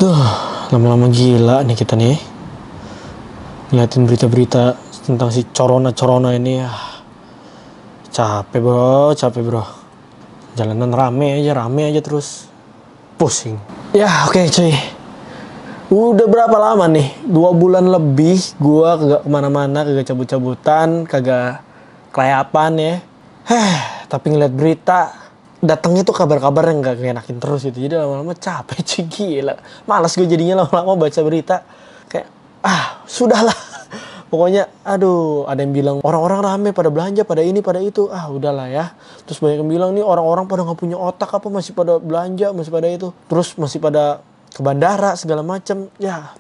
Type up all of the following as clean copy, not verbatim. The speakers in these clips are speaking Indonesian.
Duh, lama-lama gila nih kita nih. Ngeliatin berita-berita tentang si corona ini ya. Capek bro. Jalanan rame aja terus. Pusing. Ya oke, cuy. Udah berapa lama nih? 2 bulan lebih gua kagak kemana-mana, kagak cabut-cabutan, kagak kelayapan ya. Tapi ngeliat berita, datangnya tuh kabar-kabar yang gak ngenakin terus gitu. Jadi lama-lama capek cuy, gila. Malas gue jadinya lama-lama baca berita. Kayak, sudahlah. Pokoknya, aduh, ada yang bilang orang-orang rame pada belanja, pada ini, pada itu. Udahlah ya. Terus banyak yang bilang nih orang-orang pada gak punya otak apa, masih pada belanja, masih pada itu. Terus masih pada ke bandara, segala macem. Ya,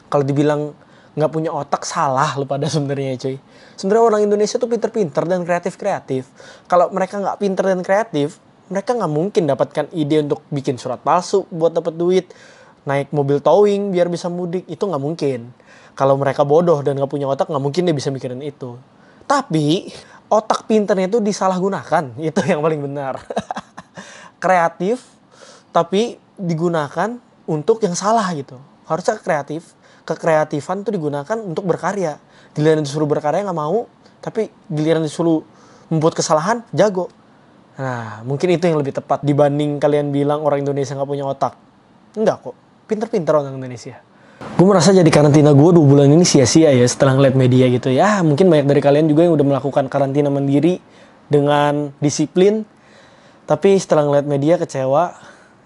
kalau dibilang gak punya otak, salah lu pada sebenarnya cuy. Sebenarnya orang Indonesia tuh pinter-pinter dan kreatif-kreatif. Kalau mereka gak pinter dan kreatif, mereka gak mungkin dapatkan ide untuk bikin surat palsu buat dapat duit. Naik mobil towing biar bisa mudik, itu gak mungkin. Kalau mereka bodoh dan gak punya otak, gak mungkin dia bisa mikirin itu. Tapi, otak pinternya itu disalahgunakan. Itu yang paling benar. Kreatif, tapi digunakan untuk yang salah gitu. Harusnya kreatif. Kekreatifan itu digunakan untuk berkarya. Giliran disuruh berkarya gak mau, tapi giliran disuruh membuat kesalahan, jago. Nah, mungkin itu yang lebih tepat dibanding kalian bilang orang Indonesia gak punya otak. Enggak kok, pinter-pinter orang Indonesia. Gue merasa jadi karantina gue 2 bulan ini sia-sia ya setelah ngeliat media gitu. Ya mungkin banyak dari kalian juga yang udah melakukan karantina mandiri dengan disiplin. Tapi setelah ngeliat media kecewa.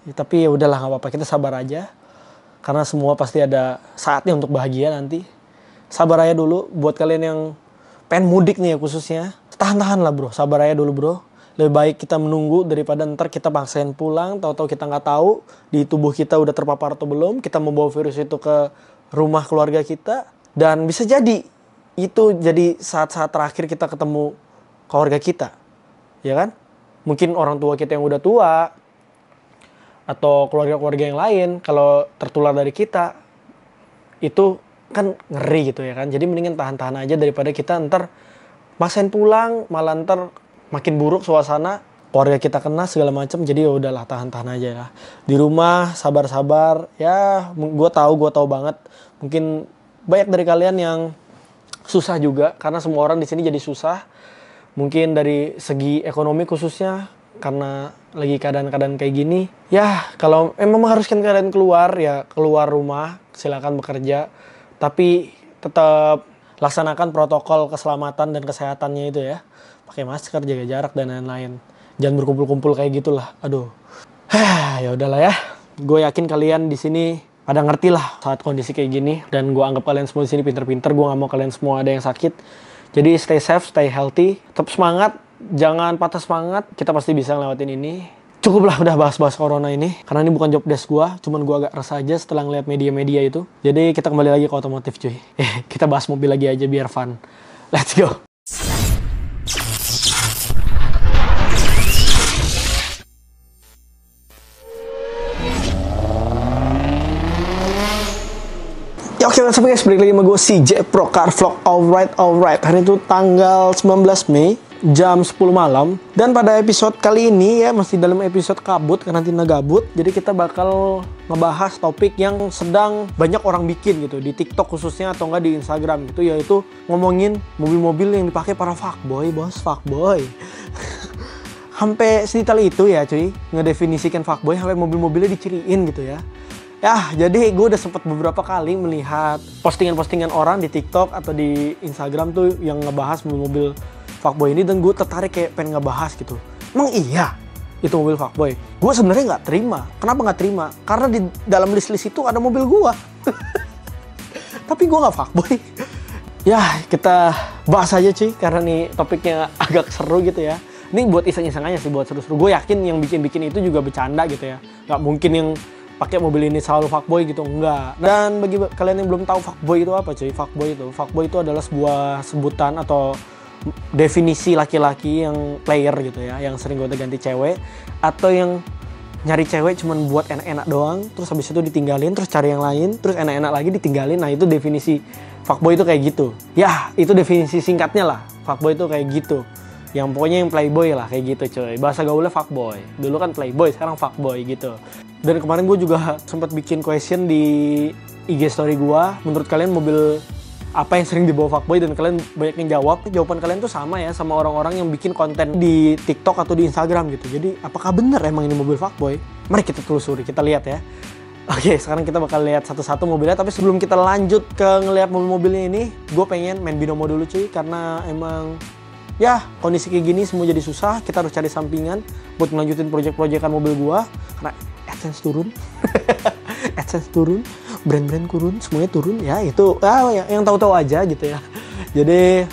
Ya, tapi ya udahlah gak apa-apa, kita sabar aja. Karena semua pasti ada saatnya untuk bahagia nanti. Sabar aja dulu buat kalian yang pengen mudik nih ya khususnya. Tahan-tahan lah bro, sabar aja dulu bro. Lebih baik kita menunggu daripada ntar kita paksain pulang, tahu-tahu kita nggak tahu di tubuh kita udah terpapar atau belum, kita membawa virus itu ke rumah keluarga kita, dan bisa jadi itu jadi saat-saat terakhir kita ketemu keluarga kita, ya kan? Mungkin orang tua kita yang udah tua, atau keluarga-keluarga yang lain, kalau tertular dari kita, itu kan ngeri gitu ya kan? Jadi mendingan tahan-tahan aja daripada kita ntar paksain pulang, malah ntar makin buruk suasana, keluarga kita kena segala macam. Jadi ya udahlah, tahan-tahan aja lah. Di rumah sabar-sabar. Ya, gue tahu banget. Mungkin banyak dari kalian yang susah juga karena semua orang di sini jadi susah. Mungkin dari segi ekonomi khususnya karena lagi keadaan-keadaan kayak gini. Ya, kalau emang mengharuskan kalian keluar, ya keluar rumah, silakan bekerja. Tapi tetap laksanakan protokol keselamatan dan kesehatannya itu ya. Pakai masker, jaga jarak dan lain-lain. Jangan berkumpul-kumpul kayak gitulah. Aduh. Ya udahlah ya. Gue yakin kalian di sini pada ngerti lah saat kondisi kayak gini, dan gue anggap kalian semua di sini pinter-pinter. Gue nggak mau kalian semua ada yang sakit. Jadi stay safe, stay healthy, tetap semangat, jangan patah semangat. Kita pasti bisa ngelewatin ini. Cukuplah udah bahas-bahas corona ini, karena ini bukan job desk gue. Cuman gue agak resah aja setelah ngeliat media-media itu. Jadi kita kembali lagi ke otomotif cuy. Kita bahas mobil lagi aja biar fun. Let's go. Ya oke, langsung guys, balik lagi sama gue CJ Pro Car Vlog. Alright. Hari itu tanggal 19 Mei jam 10 malam. Dan pada episode kali ini ya, masih dalam episode kabut, karantina gabut. Jadi kita bakal ngebahas topik yang sedang banyak orang bikin gitu di TikTok khususnya, atau enggak di Instagram gitu, yaitu ngomongin mobil-mobil yang dipakai para fuckboy, bos, fuckboy. Sampai sedetail itu ya cuy, ngedefinisikan fuckboy, sampai mobil-mobilnya diciriin gitu ya. Ya, jadi gue udah sempet beberapa kali melihat postingan-postingan orang di TikTok atau di Instagram tuh yang ngebahas mobil-mobil fuckboy ini, dan gue tertarik kayak pengen ngebahas gitu. Emang iya itu mobil fuckboy? Gue sebenarnya nggak terima. Kenapa nggak terima? Karena di dalam list-list itu ada mobil gue. Tapi gue nggak fuckboy. Ya, kita bahas aja cuy, karena nih topiknya agak seru gitu ya. Ini buat iseng-iseng aja sih, buat seru-seru. Gue yakin yang bikin-bikin itu juga bercanda gitu ya. Nggak mungkin yang pakai mobil ini selalu fuckboy gitu, enggak. Dan bagi kalian yang belum tahu fuckboy itu apa cuy, fuckboy itu adalah sebuah sebutan atau definisi laki-laki yang player gitu ya, yang sering gonta-ganti cewek, atau yang nyari cewek cuman buat enak-enak doang, terus habis itu ditinggalin, terus cari yang lain, terus enak-enak lagi ditinggalin. Nah itu definisi fuckboy itu kayak gitu. Ya, itu definisi singkatnya lah, fuckboy itu kayak gitu. Yang pokoknya yang playboy lah kayak gitu coy. Bahasa gaulnya fuckboy. Dulu kan playboy, sekarang fuckboy gitu. Dan kemarin gue juga sempat bikin question di IG story gue. Menurut kalian mobil apa yang sering dibawa fuckboy, dan kalian banyak yang jawab. Jawaban kalian tuh sama ya sama orang-orang yang bikin konten di TikTok atau di Instagram gitu. Jadi apakah benar emang ini mobil fuckboy? Mari kita telusuri, kita lihat ya. Oke, sekarang kita bakal lihat satu-satu mobilnya. Tapi sebelum kita lanjut ke ngelihat mobil-mobilnya ini, gue pengen main binomo dulu cuy. Karena emang ya kondisi kayak gini semua jadi susah. Kita harus cari sampingan buat ngelanjutin project-projectan mobil gue. Karena AdSense turun. AdSense turun, brand-brand turun, semuanya turun. Ya itu yang tahu-tahu aja gitu ya. Jadi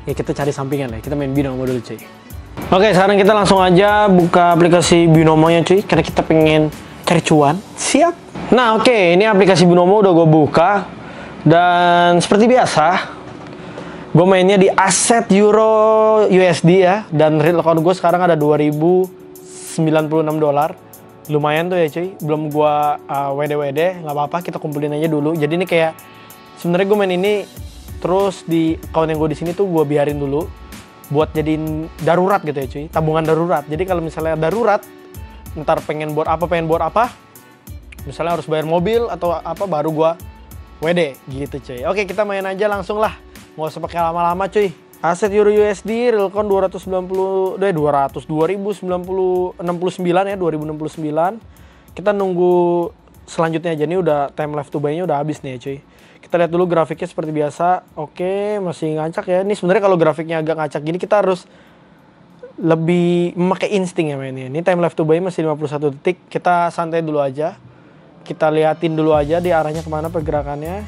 ya kita cari sampingan lah. Kita main binomo dulu cuy. Oke, sekarang kita langsung aja buka aplikasi binomonya cuy. Karena kita pengen cari cuan. Siap. Nah oke, ini aplikasi binomo udah gue buka. Dan seperti biasa, gue mainnya di Asset Euro USD ya. Dan real account gue sekarang ada $2.096. Lumayan tuh ya cuy. Belum gue WD-WD, nggak apa-apa, kita kumpulin aja dulu. Jadi ini kayak sebenarnya gue main ini terus di account yang gue di sini tuh gue biarin dulu buat jadiin darurat gitu ya cuy. Tabungan darurat. Jadi kalau misalnya darurat, ntar pengen buat apa, misalnya harus bayar mobil atau apa, baru gua WD gitu cuy. Oke, kita main aja langsung lah, nggak usah pakai lama-lama cuy. Aset Euro USD real count 2069 ya, 2069. Kita nunggu selanjutnya aja, nih udah time left to buy-nya udah habis nih ya cuy. Kita lihat dulu grafiknya seperti biasa. Oke, masih ngacak ya. Ini sebenarnya kalau grafiknya agak ngacak gini, kita harus lebih memakai insting ya mainnya. Ini time left to buy masih 51 detik. Kita santai dulu aja. Kita liatin dulu aja di arahnya kemana pergerakannya.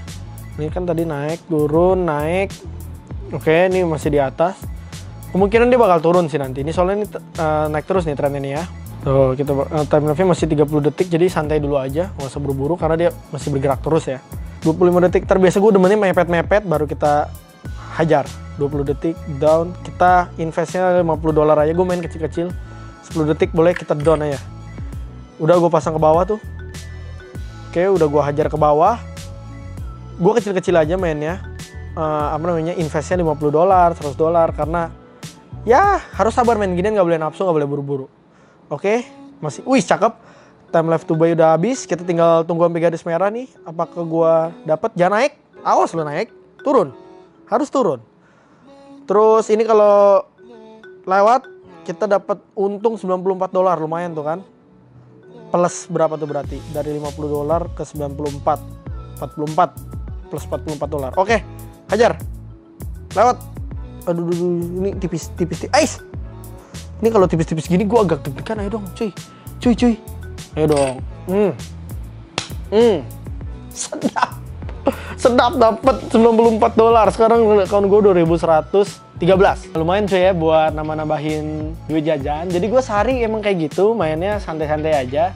Ini kan tadi naik, turun, naik. Oke, ini masih di atas. Kemungkinan dia bakal turun sih nanti. Ini soalnya ini naik terus nih trennya nih ya. Tuh, kita time left-nya masih 30 detik. Jadi santai dulu aja, nggak usah buru-buru karena dia masih bergerak terus ya. 25 detik. Terbiasa gue demennya mepet-mepet baru kita hajar. 20 detik down, kita investnya $50 aja, gue main kecil-kecil. 10 detik boleh kita down aja. Udah gue pasang ke bawah tuh. Oke, udah gue hajar ke bawah. Gue kecil-kecil aja mainnya. Investnya $50, $100 karena ya harus sabar main gini, nggak boleh nafsu, nggak boleh buru-buru. Oke, masih, wih cakep. Time left to buy udah habis, kita tinggal tunggu sampai garis merah nih. Apakah gue dapat? Jangan naik, awas lo naik, turun, harus turun. Terus ini kalau lewat kita dapat untung $94, lumayan tuh kan. Plus berapa tuh berarti? Dari $50 ke 94. 44 plus $44. Oke, hajar. Lewat. Aduh, ini tipis. Ais. Ini kalau tipis-tipis gini gua agak deg-degan. Ayo dong, cuy. Ayo dong. Sedap dapat $94. Sekarang account gue 2.113. Lumayan cuy ya buat nambahin duit jajan. Jadi gue sehari emang kayak gitu, mainnya santai-santai aja.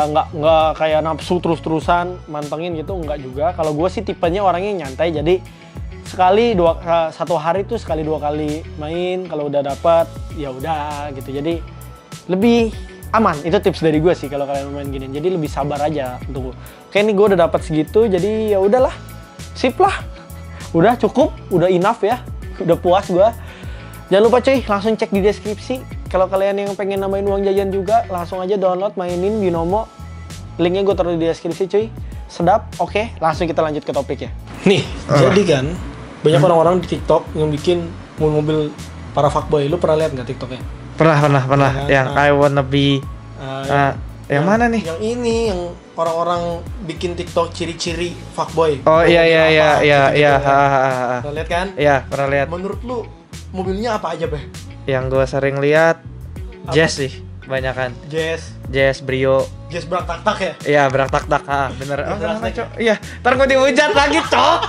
Nggak kayak nafsu terus-terusan mantengin gitu, nggak juga. Kalau gue sih tipenya orangnya nyantai. Jadi satu hari tuh sekali 2 kali main. Kalau udah dapat ya udah gitu. Jadi lebih aman. Itu tips dari gue sih kalau kalian main gini. Jadi lebih sabar aja untuk. Oke, ini gue udah dapat segitu, jadi ya udahlah, sip lah, udah cukup, udah enough ya, udah puas gue. Jangan lupa cuy, langsung cek di deskripsi. Kalau kalian yang pengen nambahin uang jajan juga, langsung aja download mainin binomo. Linknya gue taruh di deskripsi cuy. Sedap, oke, langsung kita lanjut ke topiknya. Nih, jadi kan banyak orang-orang di TikTok yang bikin mobil-mobil para fuckboy. Lu pernah lihat nggak TikToknya? Pernah. Yang I wanna be. Yang mana nih? Yang ini, yang orang-orang bikin TikTok ciri-ciri fuckboy. Oh iya. Pernah lihat kan? Iya, pernah lihat. Menurut lu mobilnya apa aja, Beh? Yang gue sering lihat Jazz sih, banyakan. Jazz Brio. Jazz berak tak ya? Iya, berak tak. Bener. Iya, ntar gue dihujat lagi, Cok.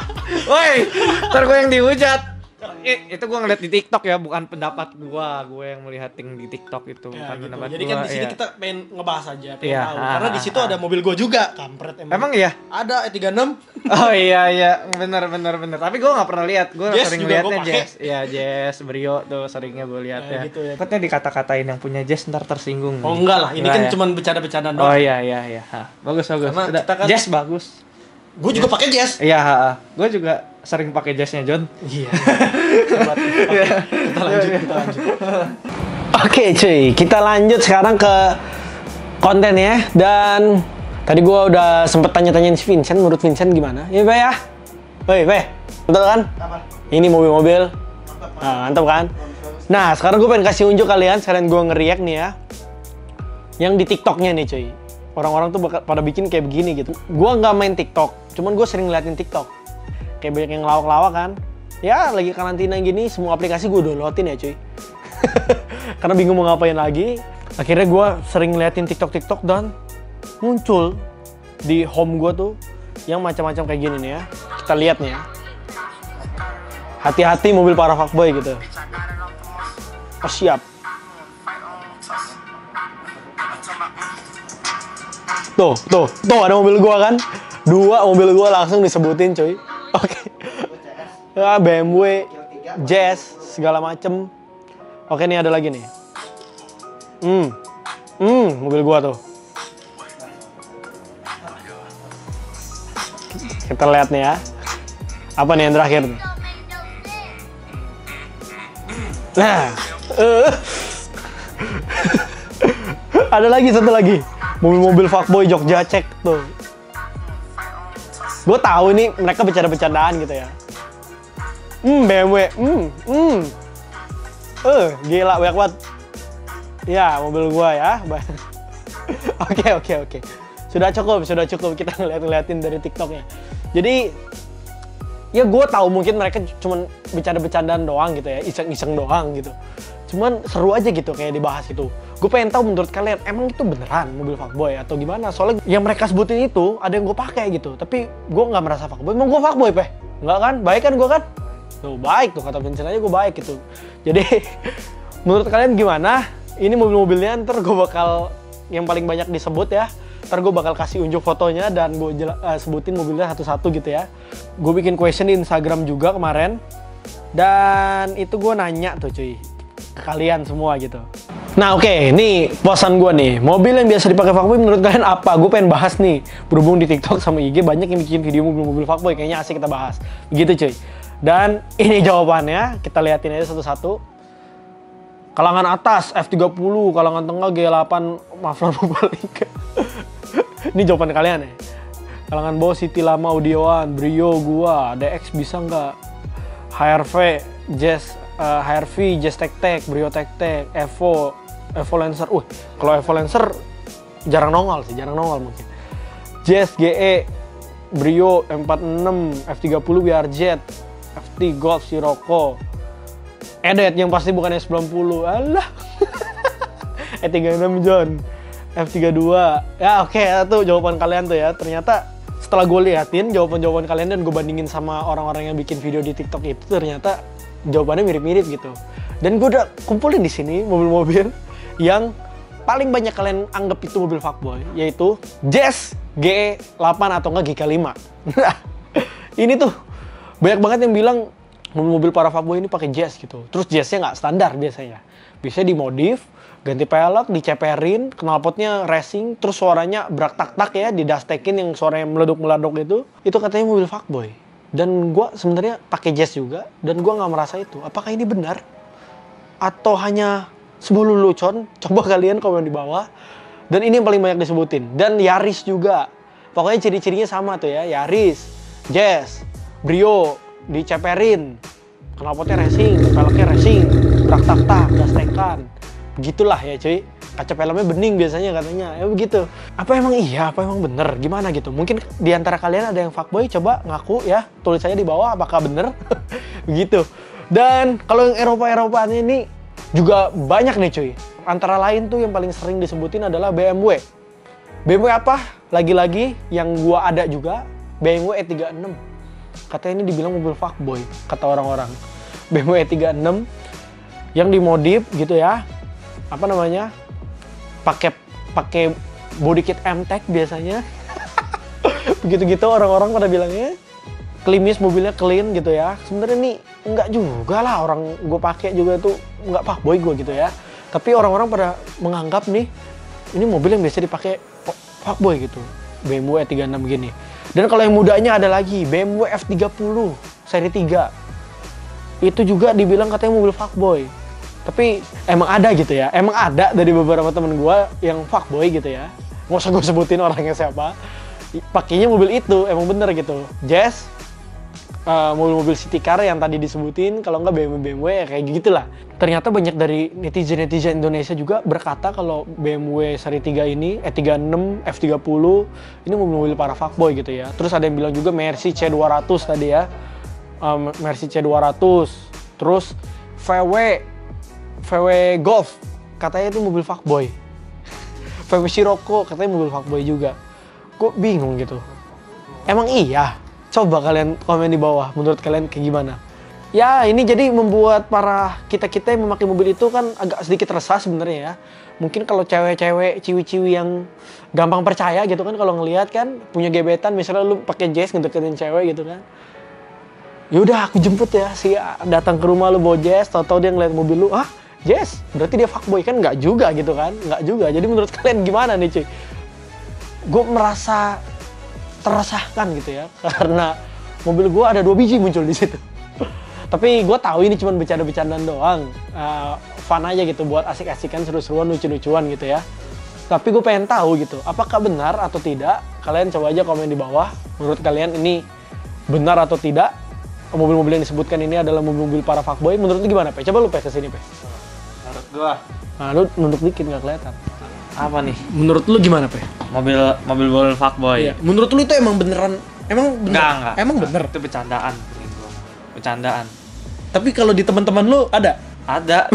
Woi, ntar gue yang dihujat. Itu gue ngeliat di TikTok ya, bukan pendapat gue yang melihat di TikTok itu, bukan gitu. pendapat Jadi gua, kan di sini iya. kita pengen ngebahas aja, pengen Iya, tahu. Karena di situ ada mobil gue juga, kampret emang. Emang iya? Ada E36. Oh iya, bener. Tapi gue nggak pernah lihat, gue sering lihatnya Jazz. Iya, Jazz Brio tuh seringnya gue lihat ya. Gitu ya. Takutnya dikata-katain yang punya Jazz ntar tersinggung. Oh enggak lah, ini kan ya? cuma bercanda-bercanda doang. Oh iya. Bagus. Karena kita kan Jazz bagus. Gue juga pakai Jazz. Iya, gue juga sering pakai Jazznya John. Iya. Oke, kita lanjut. Oke, cuy, kita lanjut sekarang ke konten ya. Dan tadi gue udah sempet tanya-tanyain si Vincent, menurut Vincent gimana? Ya, Be ya. Woi, Be, betul kan? Apa? Ini mobil-mobil. Mantap kan? Nah, sekarang gue pengen kasih unjuk kalian, sekalian gue nge-react nih ya. Yang di TikToknya nih, cuy. Orang-orang tuh pada bikin kayak begini gitu. Gue nggak main TikTok, cuman gue sering ngeliatin TikTok. Kayak banyak yang lawak-lawak kan. Ya, lagi karantina gini, semua aplikasi gue downloadin ya, cuy. Karena bingung mau ngapain lagi. Akhirnya gue sering ngeliatin TikTok dan muncul di home gue tuh yang macam-macam kayak gini nih ya. Kita lihat nih ya. Hati-hati mobil para fuckboy gitu. Oh, siap. Tuh ada mobil gua kan. 2 mobil gua langsung disebutin, cuy. Oke. Ya, BMW, Jazz, segala macem. Oke, nih ada lagi nih. Mobil gua tuh. Kita lihat nih ya. Apa nih yang terakhir? Nah, ada lagi, satu lagi. Mobil-mobil fuckboy Jogja cek tuh. Gue tahu ini mereka bercanda-bercandaan gitu ya. BMW. Gila banyak banget. Ya, mobil gua ya. Oke. Sudah cukup kita ngeliatin dari TikToknya. Jadi ya gue tahu mungkin mereka cuman bercanda-bercandaan doang gitu ya, iseng-iseng doang gitu. Cuman seru aja gitu kayak dibahas itu. Gue pengen tahu menurut kalian emang itu beneran mobil fuckboy atau gimana? Soalnya yang mereka sebutin itu ada yang gue pakai gitu, tapi gue nggak merasa fuckboy. Emang gue fuckboy, Peh? Nggak kan? Baik kan gue kan? Tuh baik tuh, kata Vincent aja gue baik gitu. Jadi menurut kalian gimana? Ini mobil-mobilnya ntar gue bakal yang paling banyak disebut ya. Ntar gue bakal kasih unjuk fotonya dan gue sebutin mobilnya satu-satu gitu ya. Gue bikin question di Instagram juga kemarin. Dan itu gue nanya tuh cuy, ke kalian semua gitu. Nah oke, nih posan gue nih. Mobil yang biasa dipakai fuckboy menurut kalian apa? Gue pengen bahas nih. Berhubung di TikTok sama IG banyak yang bikin video mobil-mobil fuckboy. Kayaknya asik kita bahas. Begitu cuy. Dan ini jawabannya. Kita liatin aja satu-satu. Kalangan atas F30, kalangan tengah G8 Maflar Purbalingga. Ini jawaban kalian ya. Kalangan bawah City Lama Audioan, Brio gua, DX bisa nggak? HRV, Jazz, HRV, Jazz Tek, Brio Tek, Evo Lancer. Kalau Evo Lancer jarang nongol mungkin. Jazz GE, Brio M46, F30 BRZ, FT Golf Sirocco. Edet yang pasti bukan S90. Alah. E36 John. F32. Ya oke, itu jawaban kalian tuh ya. Ternyata setelah gue liatin jawaban-jawaban kalian dan gue bandingin sama orang-orang yang bikin video di TikTok itu, ternyata jawabannya mirip-mirip gitu. Dan gue udah kumpulin di sini mobil-mobil yang paling banyak kalian anggap itu mobil fuckboy, yaitu Jazz GE8 atau enggak GK5. Nah, ini tuh banyak banget yang bilang mobil-mobil para fuckboy ini pakai Jazz gitu. Terus Jazznya nggak standar biasanya. Biasanya dimodif, ganti pelek, diceperin, knalpotnya racing, terus suaranya berak tak-tak ya, didastekin yang suaranya meleduk-meleduk itu. Itu katanya mobil fuckboy. Dan gue sebenarnya pakai Jazz juga, dan gue nggak merasa itu. Apakah ini benar? Atau hanya sebuah lelucon? Coba kalian komen di bawah. Dan ini yang paling banyak disebutin. Dan Yaris juga. Pokoknya ciri-cirinya sama tuh ya. Yaris, Jazz, Brio, diceperin, knalpotnya racing, peleknya racing, berak tak-tak, dastekan. Begitulah ya cuy. Kaca filmnya bening biasanya katanya. Ya begitu. Apa emang iya? Apa emang bener? Gimana gitu? Mungkin diantara kalian ada yang fuckboy, coba ngaku ya. Tulis aja di bawah apakah bener. Begitu. Dan kalau yang Eropa-Eropaan ini juga banyak nih cuy. Antara lain tuh yang paling sering disebutin adalah BMW. BMW apa? Lagi-lagi yang gua ada juga, BMW E36. Katanya ini dibilang mobil fuckboy, kata orang-orang. BMW E36 yang dimodif gitu ya. Apa namanya? Pakai body kit M-Tech biasanya. Begitu-gitu orang-orang pada bilangnya. Klimis, mobilnya clean gitu ya. Sebenarnya nih enggak juga lah, orang gue pakai juga tuh enggak fuckboy gue gitu ya. Tapi orang-orang pada menganggap nih ini mobil yang biasa dipakai fuckboy gitu. BMW E36 gini. Dan kalau yang mudanya ada lagi BMW F30 seri 3. Itu juga dibilang katanya mobil fuckboy. Tapi emang ada gitu ya. Emang ada dari beberapa temen gue yang fuckboy gitu ya. Nggak usah gue sebutin orangnya siapa. Pakainya mobil itu, emang bener gitu. Jazz, mobil-mobil city car yang tadi disebutin, kalau nggak BMW ya kayak gitulah. Ternyata banyak dari netizen Indonesia juga berkata kalau BMW seri 3 ini, E36, F30 ini mobil-mobil para fuckboy gitu ya. Terus ada yang bilang juga Mercy C200 tadi ya, Mercy C200, terus VW Golf katanya itu mobil fuckboy. VW Scirocco katanya mobil fuckboy juga. Kok bingung gitu. Emang iya? Coba kalian komen di bawah, menurut kalian kayak gimana? Ya ini jadi membuat para kita-kita yang memakai mobil itu kan agak sedikit resah sebenarnya ya. Mungkin kalau cewek-cewek, ciwi-ciwi yang gampang percaya gitu kan, kalau ngelihat kan punya gebetan, misalnya lu pakai Jazz ngedeketin cewek gitu kan. Yaudah aku jemput ya, datang ke rumah lu bawa Jazz, tau-tau dia ngeliat mobil lu, ah Jazz, berarti dia fuckboy kan? Nggak juga gitu kan, nggak juga. Jadi menurut kalian gimana nih cuy? Gue merasa teresahkan gitu ya, karena mobil gue ada 2 biji muncul di situ. Tapi gue tahu ini cuma bercanda-bercandaan doang, fun aja gitu, buat asik-asikan, seru-seruan, lucu-lucuan gitu ya. Tapi gue pengen tahu gitu, apakah benar atau tidak? Kalian coba aja komen di bawah. Menurut kalian ini benar atau tidak? Mobil-mobil yang disebutkan ini adalah mobil-mobil para fuckboy. Menurut lu gimana, Pe? Coba lu Pe kesini, Pe. Menurut gua, nah lu nunduk dikit nggak kelihatan. apa nih? Menurut lu gimana, Pe? Mobil fuckboy. Iya. Menurut lu itu emang beneran? Emang bener? Enggak. Emang bener? Itu bercandaan. Bercandaan. Tapi kalau di teman-teman lu ada? Ada.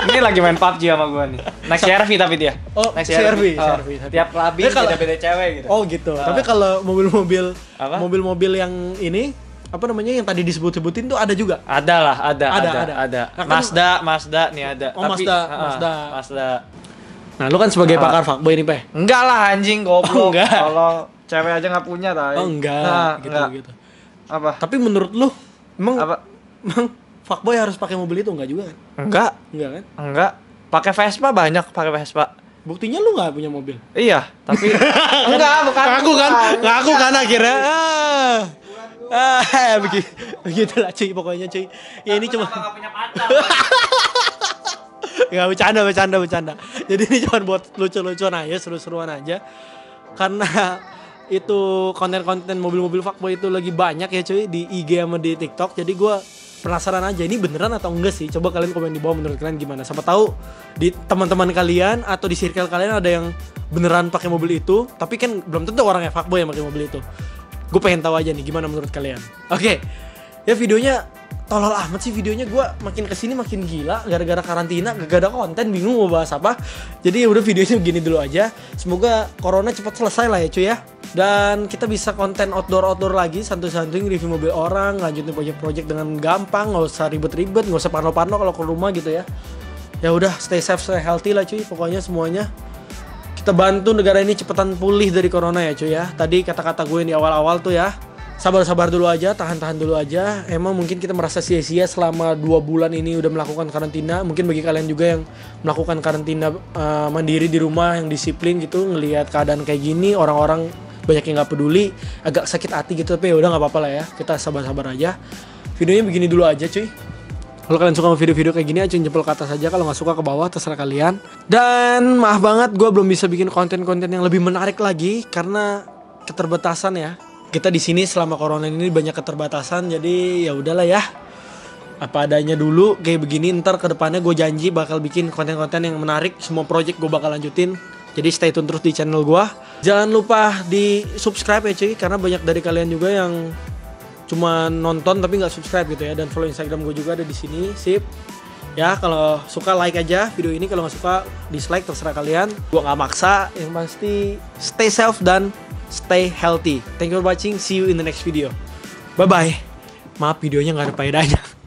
Ini lagi main PUBG sama gua nih. Naik CR-V tapi dia. Oh, naik CR-V. Tiap labi beda-beda cewek gitu. Oh gitu. Tapi kalau mobil-mobil Apa? mobil-mobil yang ini apa namanya yang tadi disebut-sebutin tuh ada juga? Ada lah, ada. Nah, kan, Mazda nih ada. Oh, tapi, Mazda. Nah, lu kan sebagai pakar fuckboy nih, Pe. Enggak lah anjing, goblok. Enggak. Kalau cewek aja nggak punya tai. Oh, enggak. Nah, gitu. Apa? Tapi menurut lu emang Apa? fuckboy harus pakai mobil itu enggak juga kan? Enggak. Enggak kan? Enggak. Pakai Vespa banyak, pakai Vespa. Buktinya lu nggak punya mobil. Iya, tapi enggak, bukan. Ngaku kan akhirnya. Begitulah cuy pokoknya cuy. Ya ini cuma enggak punya pacar. nggak bercanda. Jadi ini cuma buat lucu-lucuan aja, seru-seruan aja. Karena itu konten-konten mobil-mobil fuckboy itu lagi banyak ya cuy di IG sama di TikTok. Jadi gue penasaran aja ini beneran atau enggak sih. Coba kalian komen di bawah menurut kalian gimana. Siapa tahu di teman-teman kalian atau di circle kalian ada yang beneran pakai mobil itu. Tapi kan belum tentu orangnya fuckboy yang pakai mobil itu. Gue pengen tahu aja nih gimana menurut kalian. Oke. Ya videonya tolol amat sih videonya. Gue makin kesini makin gila gara-gara karantina, gak ada konten, bingung mau bahas apa. Jadi udah videonya begini dulu aja. Semoga corona cepat selesai lah ya cuy ya. Dan kita bisa konten outdoor lagi, santuy-santuy review mobil orang, lanjutin project-project dengan gampang, nggak usah ribet-ribet, nggak usah parno-parno kalau ke rumah gitu ya. Ya udah stay safe, stay healthy lah cuy. Pokoknya semuanya kita bantu negara ini cepetan pulih dari corona ya cuy ya. Tadi kata-kata gue di awal-awal tuh ya, sabar-sabar dulu aja, tahan-tahan dulu aja. Emang mungkin kita merasa sia-sia selama 2 bulan ini udah melakukan karantina. Mungkin bagi kalian juga yang melakukan karantina mandiri di rumah, yang disiplin gitu, ngelihat keadaan kayak gini, orang-orang banyak yang nggak peduli, agak sakit hati gitu. Tapi ya udah nggak apa-apa lah ya, kita sabar-sabar aja. Videonya begini dulu aja cuy. Kalau kalian suka sama video-video kayak gini, acuin jempol ke atas aja. Kalau nggak suka ke bawah, terserah kalian. Dan maaf banget, gue belum bisa bikin konten-konten yang lebih menarik lagi karena keterbatasan ya. Kita di sini selama corona ini banyak keterbatasan, jadi ya udahlah ya. Apa adanya dulu kayak begini. Ntar kedepannya gue janji bakal bikin konten-konten yang menarik. Semua project gue bakal lanjutin. Jadi stay tune terus di channel gue. Jangan lupa di subscribe ya cuy, karena banyak dari kalian juga yang cuma nonton tapi nggak subscribe gitu ya. Dan follow Instagram gue juga ada di sini. Sip. Ya kalau suka like aja video ini, kalau nggak suka dislike, terserah kalian. Gue nggak maksa. Yang pasti stay safe dan stay healthy. Thank you for watching. See you in the next video. Bye bye. Maaf videonya nggak ada faedahnya.